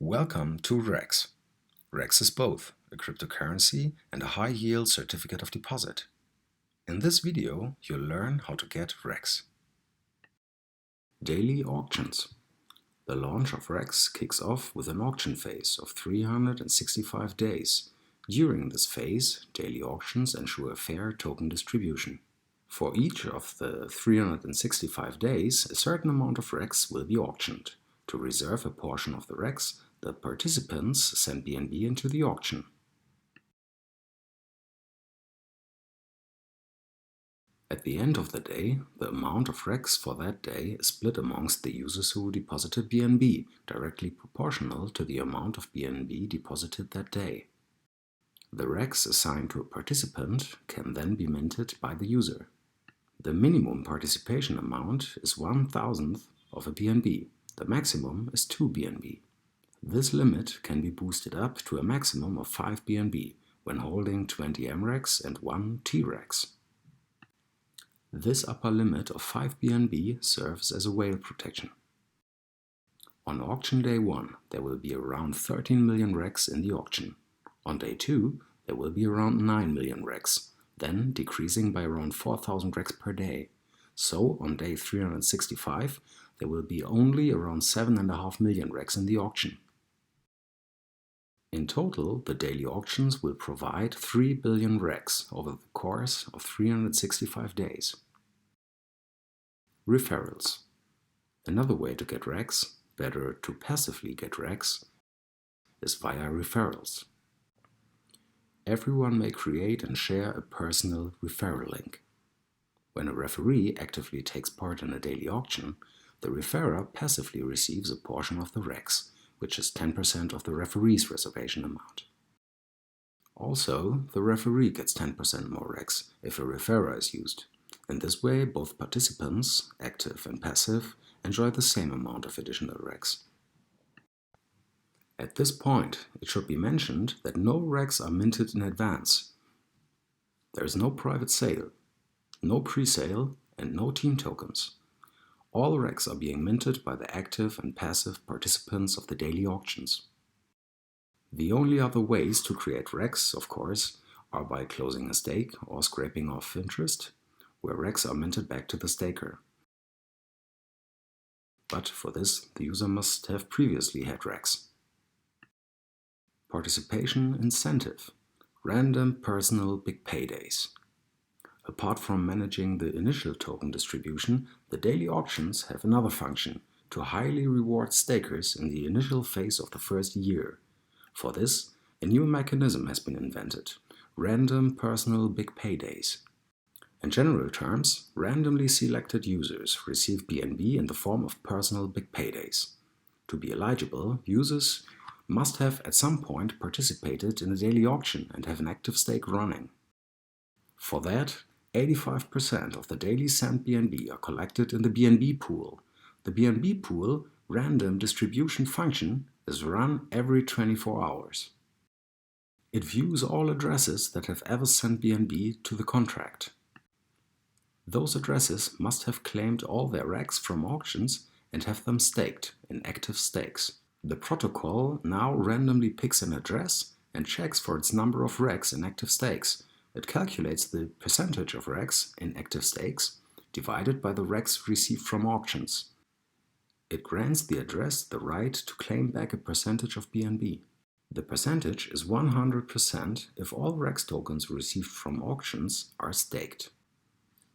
Welcome to REX. REX is both a cryptocurrency and a high-yield certificate of deposit. In this video, you'll learn how to get REX. Daily auctions. The launch of REX kicks off with an auction phase of 365 days. During this phase, daily auctions ensure a fair token distribution. For each of the 365 days, a certain amount of REX will be auctioned. To reserve a portion of the REX, the participants send BNB into the auction. At the end of the day, the amount of REX for that day is split amongst the users who deposited BNB, directly proportional to the amount of BNB deposited that day. The REX assigned to a participant can then be minted by the user. The minimum participation amount is 1,000th of a BNB. The maximum is 2 BNB. This limit can be boosted up to a maximum of 5 BNB when holding 20 MREX and 1 TREX. This upper limit of 5 BNB serves as a whale protection. On auction day 1, there will be around 13 million REX in the auction. On day 2, there will be around 9 million REX, then decreasing by around 4,000 REX per day. So, on day 365, there will be only around 7.5 million REX in the auction. In total, the daily auctions will provide 3 billion REX over the course of 365 days. Referrals. Another way to get REX, better to passively get REX, is via referrals. Everyone may create and share a personal referral link. When a referee actively takes part in a daily auction, the referrer passively receives a portion of the REX, which is 10% of the referee's reservation amount. Also, the referee gets 10% more REX if a referrer is used. In this way, both participants, active and passive, enjoy the same amount of additional REX. At this point, it should be mentioned that no REX are minted in advance. There is no private sale, no pre-sale, and no team tokens. All REX are being minted by the active and passive participants of the daily auctions. The only other ways to create REX, of course, are by closing a stake or scraping off interest, where REX are minted back to the staker. But for this, the user must have previously had REX. Participation incentive. Random personal big paydays. Apart from managing the initial token distribution, the daily auctions have another function, to highly reward stakers in the initial phase of the first year. For this, a new mechanism has been invented, random personal big paydays. In general terms, randomly selected users receive BNB in the form of personal big paydays. To be eligible, users must have at some point participated in a daily auction and have an active stake running. For that, 85% of the daily sent BNB are collected in the BNB pool. The BNB pool random distribution function is run every 24 hours. It views all addresses that have ever sent BNB to the contract. Those addresses must have claimed all their REX from auctions and have them staked in active stakes. The protocol now randomly picks an address and checks for its number of REX in active stakes. It calculates the percentage of REX in active stakes divided by the REX received from auctions. It grants the address the right to claim back a percentage of BNB. The percentage is 100% if all REX tokens received from auctions are staked.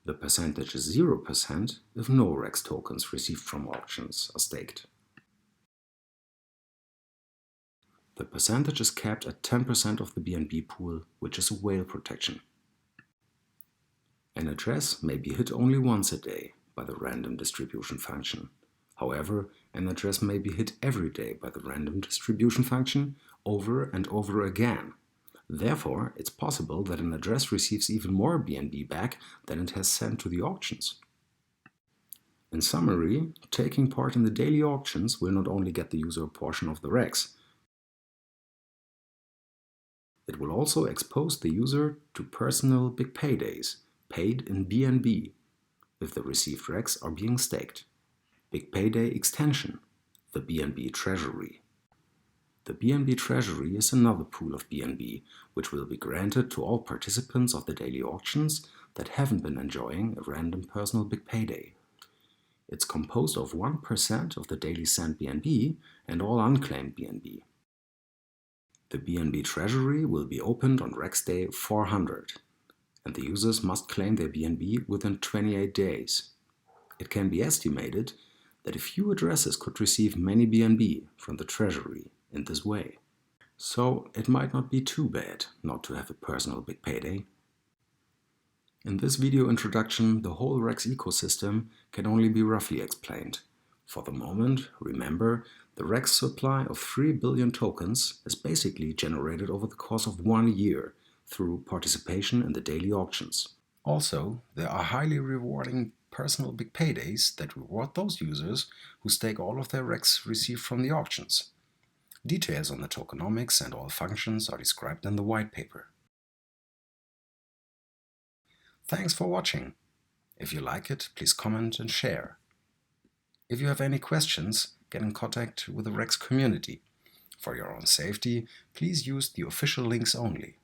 The percentage is 0% if no REX tokens received from auctions are staked. The percentage is capped at 10% of the BNB pool, which is a whale protection. An address may be hit only once a day by the random distribution function. However, an address may be hit every day by the random distribution function over and over again. Therefore, it's possible that an address receives even more BNB back than it has sent to the auctions. In summary, taking part in the daily auctions will not only get the user a portion of the REX, it will also expose the user to personal big paydays, paid in BNB, if the received REX are being staked. Big payday extension, the BNB treasury. The BNB treasury is another pool of BNB, which will be granted to all participants of the daily auctions that haven't been enjoying a random personal big payday. It's composed of 1% of the daily sent BNB and all unclaimed BNB. The BNB treasury will be opened on REX day 400, and the users must claim their BNB within 28 days. It can be estimated that a few addresses could receive many BNB from the treasury in this way. So it might not be too bad not to have a personal big payday. In this video introduction, the whole REX ecosystem can only be roughly explained. For the moment, remember, the REX supply of 3 billion tokens is basically generated over the course of 1 year through participation in the daily auctions. Also, there are highly rewarding personal big paydays that reward those users who stake all of their REX received from the auctions. Details on the tokenomics and all functions are described in the white paper. Thanks for watching. If you like it, please comment and share. If you have any questions, get in contact with the REX community. For your own safety, please use the official links only.